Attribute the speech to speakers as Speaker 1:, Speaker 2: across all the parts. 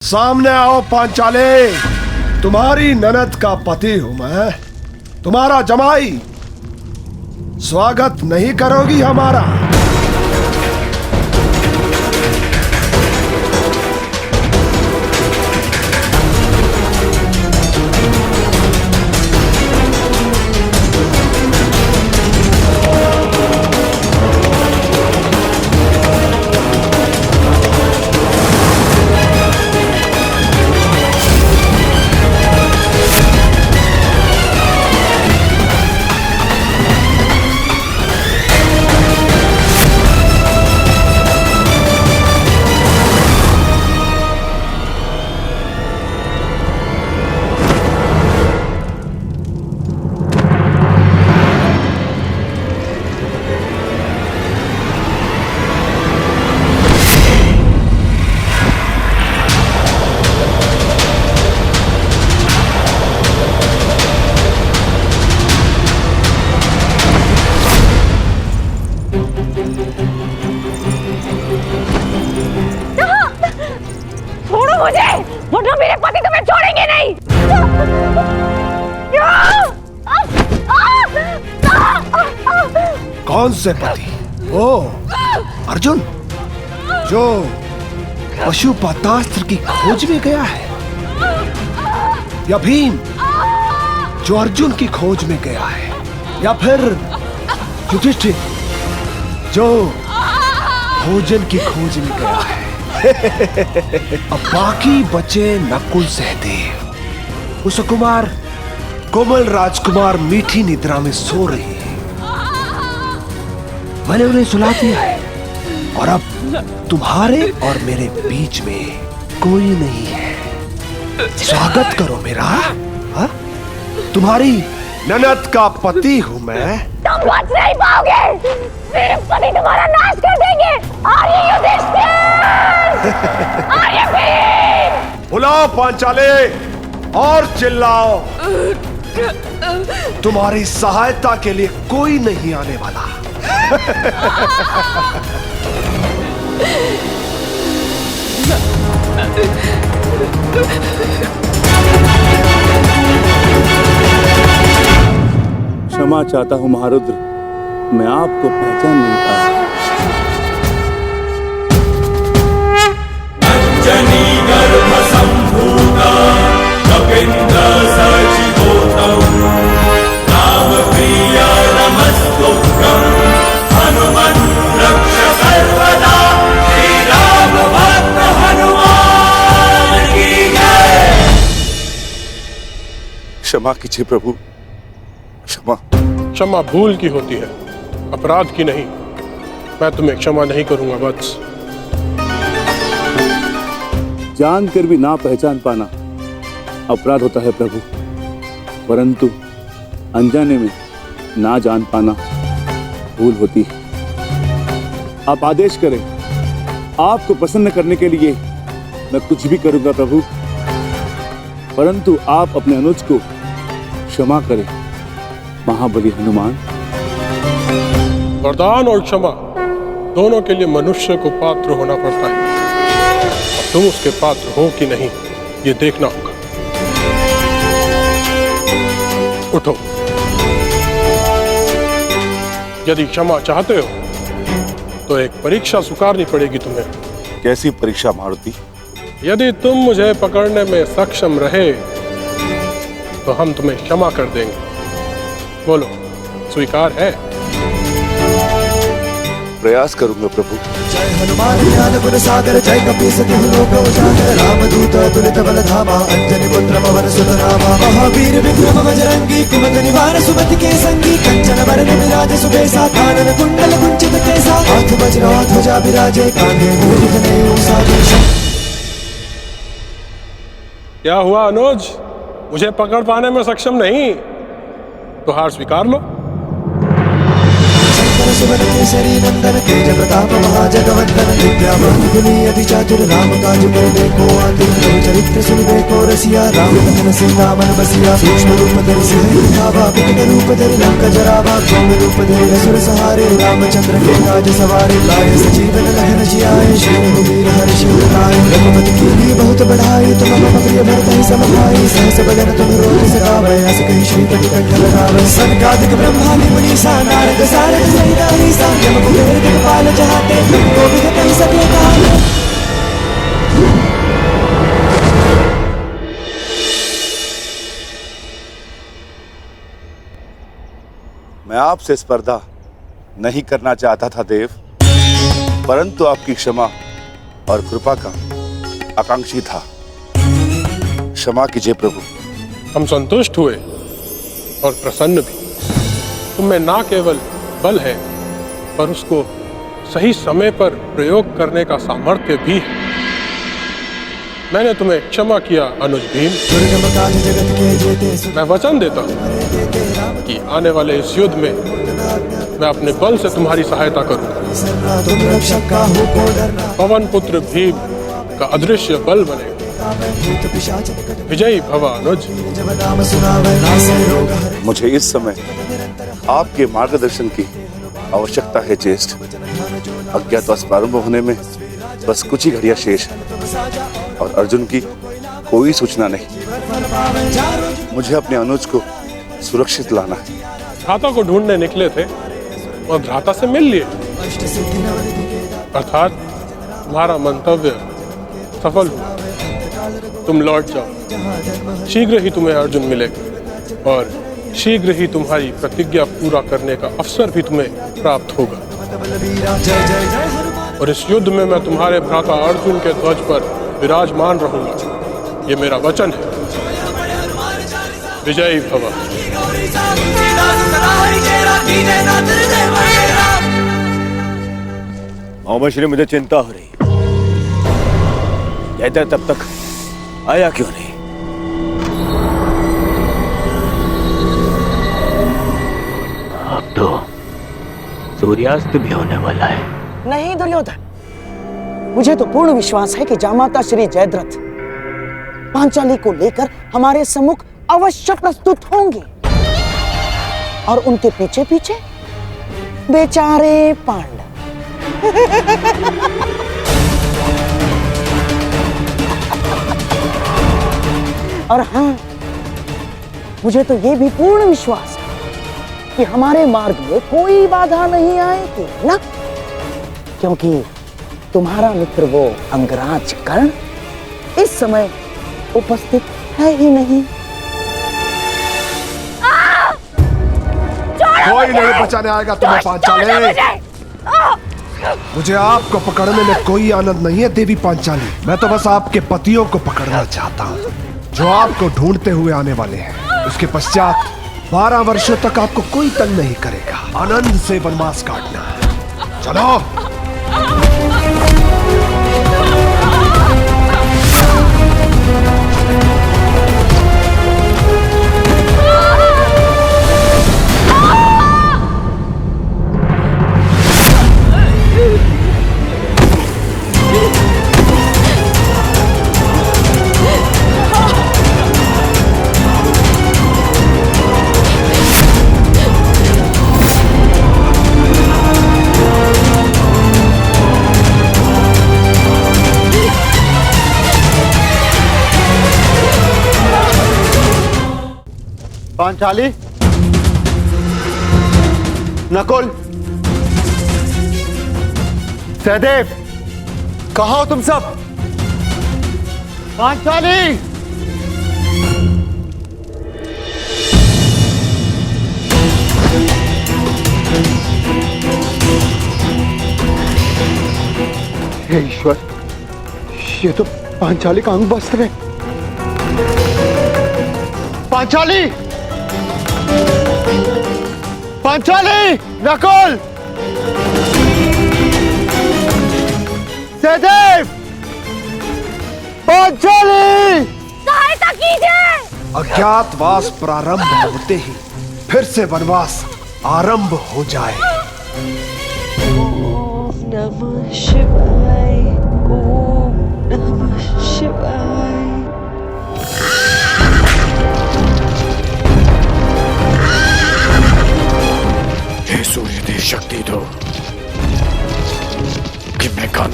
Speaker 1: सामने आओ पांचाले, तुम्हारी ननद का पति हूं मैं, तुम्हारा जमाई। स्वागत नहीं करोगी हमारा?
Speaker 2: वरना मेरे पति तुम्हें छोड़ेंगे नहीं।
Speaker 1: कौन से पति? ओ अर्जुन, जो पशुपतास्त्र की खोज में गया है, या भीम जो अर्जुन की खोज में गया है, या फिर युधिष्ठिर जो भोजन की खोज में गया है। अब बाकी बचे नकुल सहदेव, कुशकुमार, कोमल राजकुमार मीठी निद्रा में सो रही है। मैंने उन्हें सुला दिया है और अब तुम्हारे और मेरे बीच में कोई नहीं है। स्वागत करो मेरा। हा? तुम्हारी ननद का पति हूं मैं।
Speaker 2: तुम बच नहीं पाओगे, मेरे पति तुम्हारा नाश कर देंगे। आर्य युधिष्ठिर, आर्य भीम।
Speaker 1: बुलाओ पांचाले और चिल्लाओ। तुम्हारी सहायता के लिए कोई नहीं आने वाला।
Speaker 3: क्षमा चाहता हूं महारुद्र, मैं आपको पहचान नहीं पाया।
Speaker 4: अंजनी गर्भ संभूता कपिंद्र सचिवोतम राम प्रिय नमस्तुभ्यं हनुमन् रक्ष सर्वदा श्री राम भक्त हनुमान की जय।
Speaker 3: क्षमा कीजिए प्रभु, क्षमा।
Speaker 5: क्षमा भूल की होती है, अपराध की नहीं। मैं तुम्हें क्षमा नहीं करूंगा वत्स।
Speaker 3: जानकर भी ना पहचान पाना अपराध होता है प्रभु, परंतु अनजाने में ना जान पाना भूल होती है। आप आदेश करें, आपको प्रसन्न करने के लिए मैं कुछ भी करूंगा प्रभु, परंतु आप अपने अनुज को क्षमा करें महाबली हनुमान।
Speaker 5: वरदान और क्षमा दोनों के लिए मनुष्य को पात्र होना पड़ता है। अब तुम उसके पात्र हो कि नहीं, ये देखना होगा। उठो। यदि क्षमा चाहते हो तो एक परीक्षा स्वीकारनी पड़ेगी तुम्हें।
Speaker 3: कैसी परीक्षा मारुति?
Speaker 5: यदि तुम मुझे पकड़ने में सक्षम रहे तो हम तुम्हें क्षमा कर देंगे। बोलो, स्वीकार है?
Speaker 3: प्रयास करूंगा प्रभु।
Speaker 6: जय हनुमान ज्ञान गुण सागर, जय कपीस तिहु लोक उजागर, रामदूत अतुलित बल धामा, अंजनी पुत्र पवन सुत नामा, महावीर विक्रम बजरंगी, कुमति निवार सुमति के संगी, कंचन बरन विराज सुबेसा, कानन कुंडल कुंचित केसा, हाथ वज्र ध्वजा विराजे, कांधे मूढ़ जनेऊ साजेसा।
Speaker 5: क्या हुआ अनुज, मुझे पकड़ पाने में सक्षम नहीं तो हार स्वीकार लो।
Speaker 6: सुमन केसरी नंदन, तेज प्रताप महाजगवंदन, विद्यावान गुणी अति चातुर, राम काज कर देखो आतुर, चरित्र सुन देखो बसिया राम लखन सीता मन बसिया सूक्ष्म रूप धरि सिंह दिखावा विकट रूप धरि लंका जरावा भव्य रूप धरि असुर सहारे रामचंद्र के काज सवारे लाए सजीवन लखन जियाए श्री रघुवीर हर्ष उर रघुपति कीन्ही बहुत बढ़ाई तुम मम प्रिय भरत ही सम भाई सहस बदन तुम रोज सगावे अस कहि श्रीपति कंठ लगावे सनकादिक ब्रह्मादि मुनीसा नारद सारद सहित अहिसा यम कुबेर दिक्पाल जहाते गोविंद कहि सके काल।
Speaker 3: मैं आपसे स्पर्धा नहीं करना चाहता था देव, परंतु आपकी क्षमा और कृपा का आकांक्षी था। क्षमा कीजिए प्रभु।
Speaker 5: हम संतुष्ट हुए और प्रसन्न भी। तुम्हें ना केवल बल है पर उसको सही समय पर प्रयोग करने का सामर्थ्य भी है। मैंने तुम्हें क्षमा किया अनुज भीम। मैं वचन देता हूँ कि आने वाले इस युद्ध में मैं अपने बल से तुम्हारी सहायता करूंगा। पवन पुत्र भीम का अदृश्य बल बनेगा। विजयी भव अनुज।
Speaker 3: मुझे इस समय आपके मार्गदर्शन की आवश्यकता है ज्येष्ठ। अज्ञातवास प्रारंभ होने में बस कुछ ही घड़ियां शेष है और अर्जुन की कोई सूचना नहीं। मुझे अपने अनुज को सुरक्षित लाना है।
Speaker 5: भ्राता को ढूंढने निकले थे और भ्राता से मिल लिए, अर्थात तुम्हारा मंतव्य सफल हुआ। तुम लौट जाओ। शीघ्र ही तुम्हें अर्जुन मिलेगा और शीघ्र ही तुम्हारी प्रतिज्ञा पूरा करने का अवसर भी तुम्हें प्राप्त होगा। और इस युद्ध में मैं तुम्हारे भ्राता अर्जुन के ध्वज पर विराजमान रहूंगा। ये मेरा वचन है। विजयी भव।
Speaker 7: श्री मुझे चिंता हो रही। जयद्रथ तब तक आया क्यों नहीं? अब तो सूर्यास्त भी होने वाला है।
Speaker 8: नहीं दुर्योधन, मुझे तो पूर्ण विश्वास है कि जामाता श्री जयद्रथ पांचाली को लेकर हमारे सम्मुख अवश्य प्रस्तुत होंगे और उनके पीछे पीछे बेचारे पांडव। और हाँ, मुझे तो ये भी पूर्ण विश्वास है कि हमारे मार्ग में कोई बाधा नहीं आएगी ना, क्योंकि तुम्हारा मित्र वो अंगराज कर्ण इस समय उपस्थित है ही नहीं।
Speaker 1: कोई नहीं बचाने आएगा तुम्हें पांचाली। मुझे आपको पकड़ने में कोई आनंद नहीं है देवी पांचाली। मैं तो बस आपके पतियों को पकड़ना चाहता हूँ जो आपको ढूंढते हुए आने वाले हैं। उसके पश्चात 12 वर्षों तक आपको कोई तंग नहीं करेगा। आनंद से वनवास काटना। चलो।
Speaker 7: पांचाली, नकुल, सहदेव, कहाँ हो तुम सब? पांचाली! हे ईश्वर, ये तो पांचाली का अंग वस्त्र है। पांचाली! पांचाली! नकुल! सहदेव! पांचाली!
Speaker 2: सहायता कीजिए।
Speaker 1: अज्ञातवास प्रारंभ होते ही फिर से वनवास आरंभ हो जाए।
Speaker 9: ओम नमः शिवाय। ओम नमः शिवाय।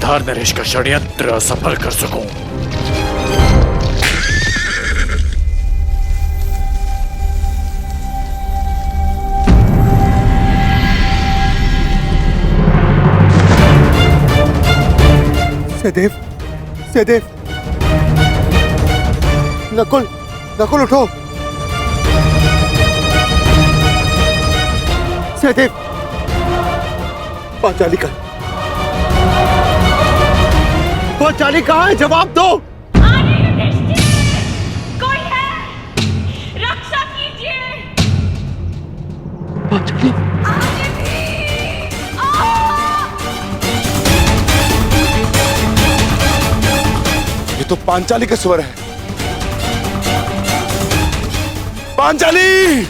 Speaker 9: गांधार नरेश का षड्यंत्र असफल कर सकूं।
Speaker 7: सहदेव, सहदेव, नकुल, नकुल उठो। सहदेव, पांचाली का, पांचाली कहाँ है? जवाब दो।
Speaker 2: कोई है? रक्षा कीजिए।
Speaker 7: पांचाली,
Speaker 1: ये तो पांचाली के स्वर है। पांचाली!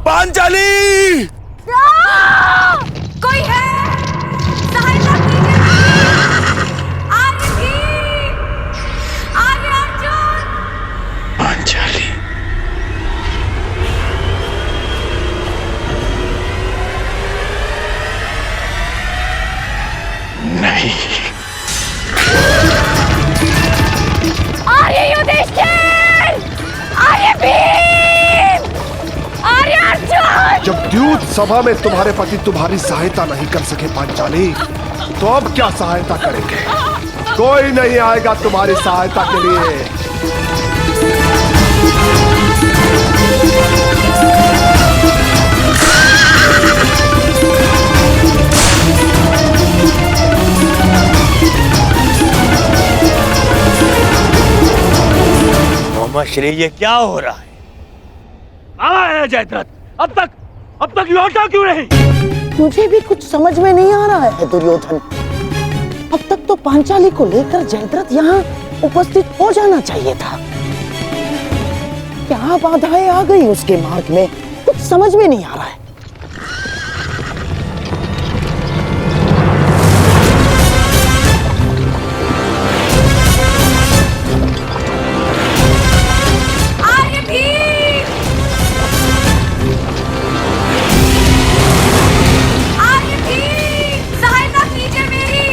Speaker 1: पांचाली!
Speaker 2: कोई है? सहायता कीजिए। आर्य भीम! आर्य अर्जुन!
Speaker 9: पांचाली, नहीं।
Speaker 2: आर्य युधिष्ठिर! आर्य भीम! आर्य अर्जुन!
Speaker 1: जब द्यूत सभा में तुम्हारे पति तुम्हारी सहायता नहीं कर सके पांचाली, तो अब क्या सहायता करेंगे? कोई नहीं आएगा तुम्हारी सहायता के लिए।
Speaker 10: मोहम्मद श्री, ये क्या हो रहा है? कहाँ है जयद्रथ? अब तक लौटा क्यों नहीं?
Speaker 8: मुझे भी कुछ समझ में नहीं आ रहा है दुर्योधन। अब तक तो पांचाली को लेकर जयद्रथ यहाँ उपस्थित हो जाना चाहिए था। क्या बाधाएं आ गई उसके मार्ग में, कुछ समझ में नहीं आ रहा है।
Speaker 2: आर्य भीम! आर्य भीम! सहायता कीजिए मेरी।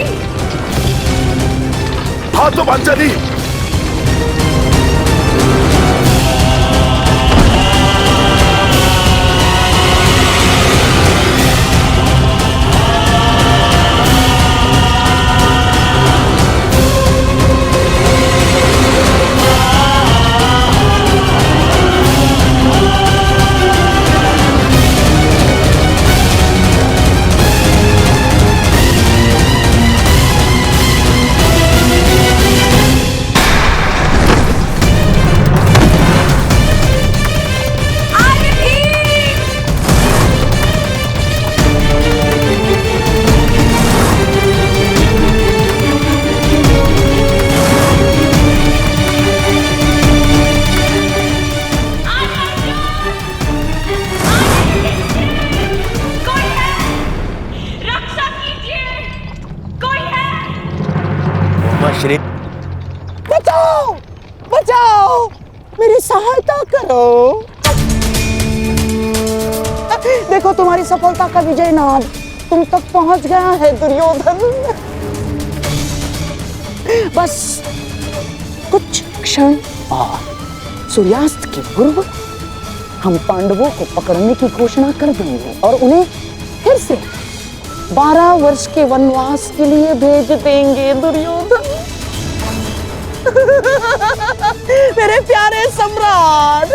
Speaker 1: हाँ तो पांचाली,
Speaker 10: श्री,
Speaker 8: बचाओ, बचाओ, मेरी सहायता करो। देखो तुम्हारी सफलता का विजय नाद तुम तक पहुंच गया है दुर्योधन। बस कुछ क्षण और सूर्यास्त के पूर्व हम पांडवों को पकड़ने की घोषणा कर देंगे और उन्हें फिर से 12 वर्ष के वनवास के लिए भेज देंगे दुर्योधन। मेरे प्यारे सम्राट,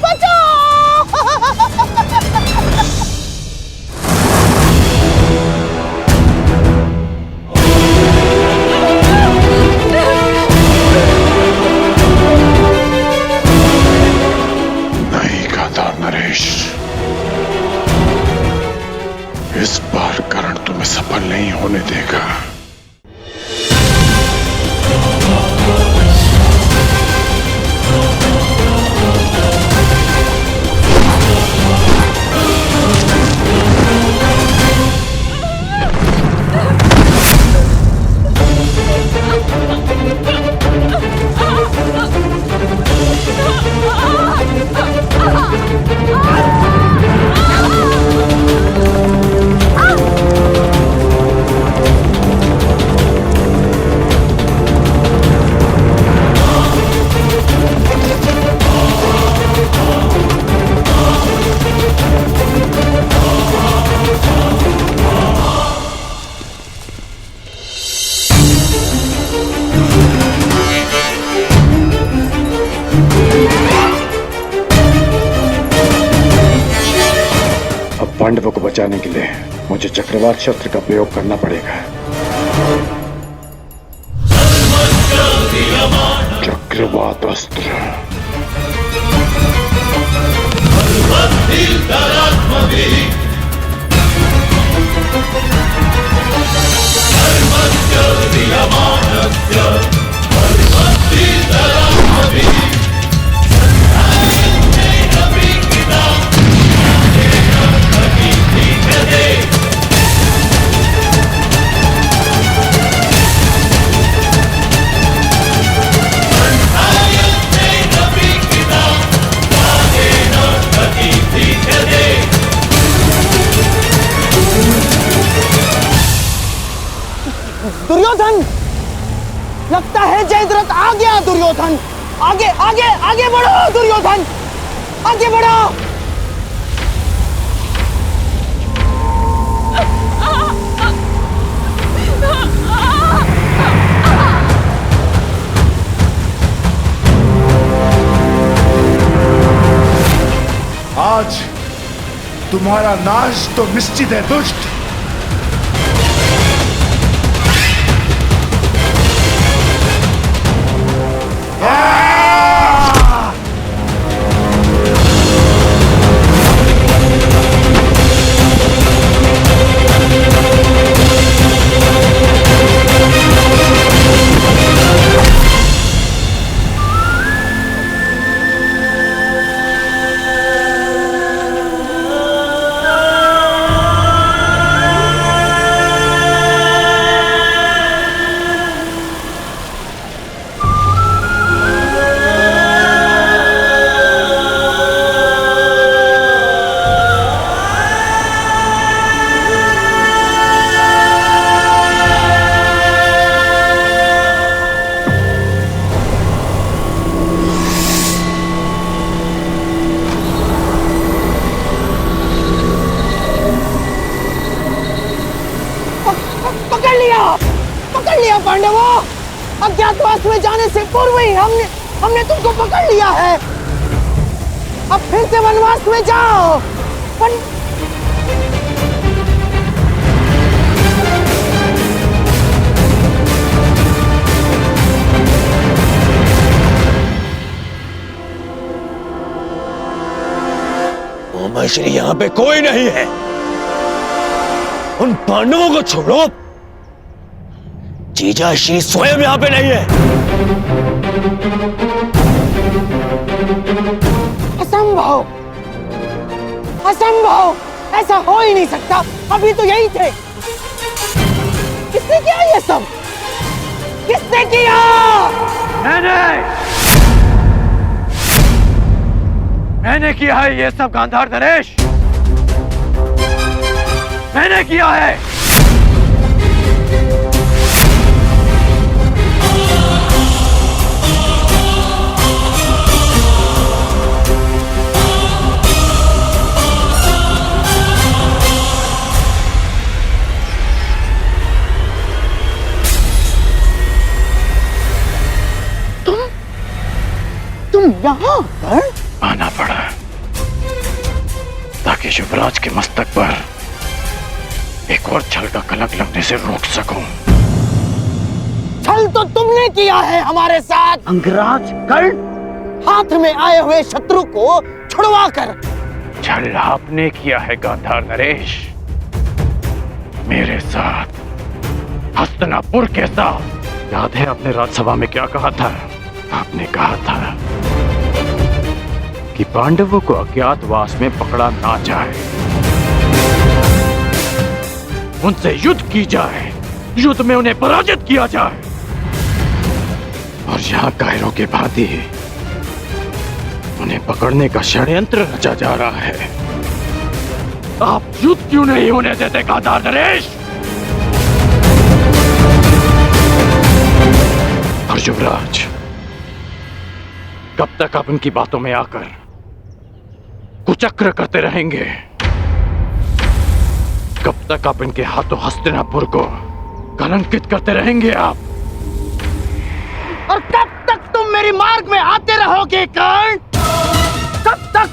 Speaker 8: बचाओ!
Speaker 9: नहीं गांधार नरेश, इस बार कर्ण तुम्हें सफल नहीं होने देगा। पांडवों को बचाने के लिए मुझे चक्रवात शस्त्र का प्रयोग करना पड़ेगा। चक्रवात अस्त्र।
Speaker 8: दुर्योधन, लगता है जयद्रथ आ गया। दुर्योधन, आगे आगे आगे बढ़ो। दुर्योधन, आगे बढ़ो।
Speaker 9: आज तुम्हारा नाश तो निश्चित है दुष्ट। पकड़ लिया पांडवों। अज्ञातवास में जाने से पूर्व ही हमने तुमको पकड़ लिया है। अब फिर से वनवास में जाओ।
Speaker 10: श्री यहाँ पे कोई नहीं है। उन पांडवों को छोड़ो, जीजा श्री स्वयं यहाँ पे नहीं है।
Speaker 8: असंभव, असंभव, ऐसा हो ही नहीं सकता। अभी तो यही थे। किसने किया ये सब? किसने किया?
Speaker 10: मैंने किया है ये सब गांधार नरेश। मैंने किया है।
Speaker 8: तुम यहाँ पर?
Speaker 9: आना पड़ा ताकि युवराज के मस्तक पर एक और छल का कलंक लगने से रोक सकूं।
Speaker 8: छल तो तुमने किया है हमारे साथ अंगराज कर्ण। हाथ में आए हुए शत्रु को छुड़वा कर।
Speaker 9: छल आपने किया है गांधार नरेश, मेरे साथ, हस्तिनापुर के साथ। याद है आपने राज्यसभा में क्या कहा था? आपने कहा था कि पांडवों को अज्ञातवास में पकड़ा ना जाए, उनसे युद्ध की जाए, युद्ध में उन्हें पराजित किया जाए। और यहाँ कायरों के भांति उन्हें पकड़ने का षड्यंत्र रचा जा रहा है। आप युद्ध क्यों नहीं होने देते गांधार नरेश? और युवराज, कब तक आप इनकी बातों में आकर कुचक्र करते रहेंगे? कब तक आप इनके हाथों हस्तिनापुर को कलंकित करते रहेंगे आप?
Speaker 8: और कब तक तुम मेरे मार्ग में आते रहोगे कर्ण? कब तक?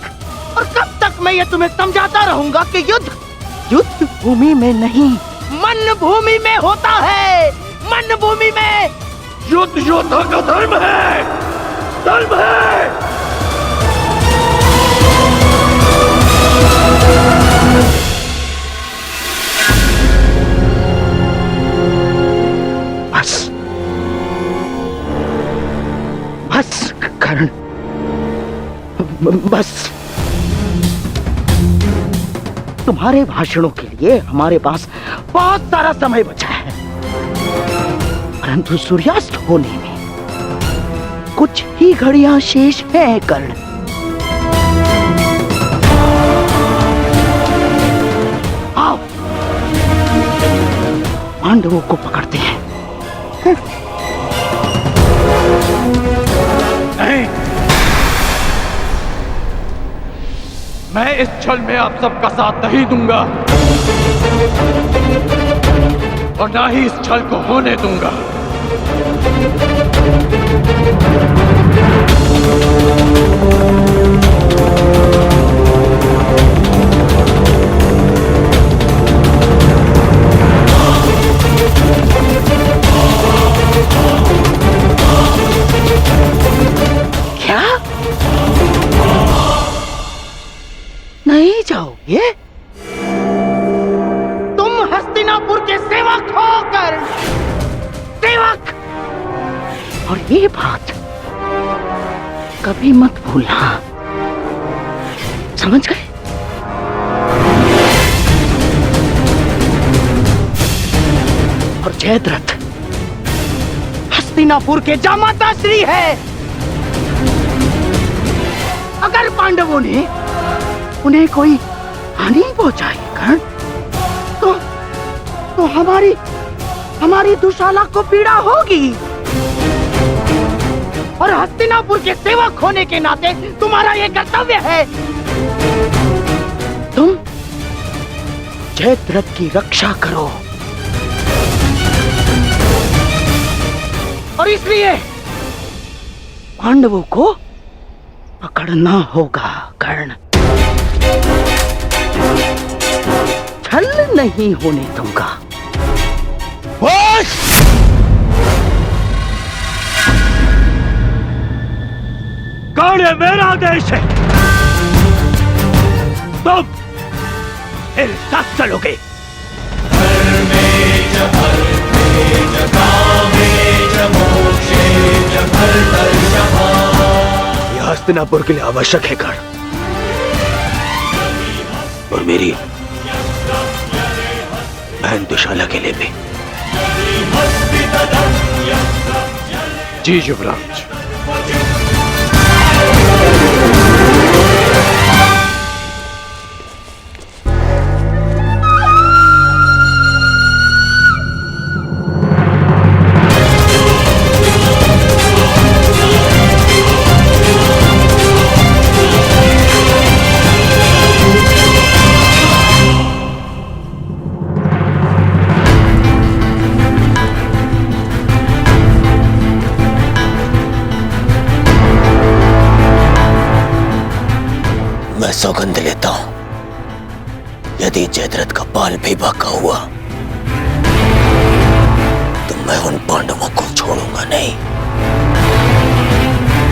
Speaker 8: और कब तक मैं ये तुम्हें समझाता रहूंगा कि युद्ध युद्ध भूमि में नहीं, मन भूमि में होता है। मन भूमि में
Speaker 10: युद्ध योद्धा का धर्म है, धर्म है।
Speaker 8: बस बस कर्ण, बस। तुम्हारे भाषणों के लिए हमारे पास बहुत सारा समय बचा है, परंतु सूर्यास्त होने में कुछ ही घड़ियां शेष हैं कर्ण। आओ पांडवों को पकड़ते हैं।
Speaker 9: नहीं, मैं इस छल में आप सबका साथ नहीं दूंगा और ना ही इस छल को होने दूंगा।
Speaker 8: क्या नहीं जाओगे? तुम हस्तिनापुर के सेवक हो कर्ण, सेवक। और ये बात कभी मत भूलना, समझ गए? और जयद्रथ हस्तिनापुर के जामाता श्री है। अगर पांडवों ने उन्हें कोई हानि पहुंचाई कर्ण, तो हमारी दुशाला को पीड़ा होगी। और हस्तिनापुर के सेवक होने के नाते तुम्हारा यह कर्तव्य है। तुम जयद्रथ की रक्षा करो, और इसलिए पांडवों को पकड़ना होगा कर्ण। छल नहीं होने दूंगा।
Speaker 10: कर्ण मेरा देश है, तुम मेरे साथ चलोगे। यह हस्तिनापुर के लिए आवश्यक है कर्ण, और मेरी बहन दुशाला के लिए भी।
Speaker 9: जी युवराज।
Speaker 10: मैं सौगंध लेता हूं, यदि जयद्रथ का बाल भी बाका हुआ तो मैं उन पांडवों को छोड़ूंगा नहीं।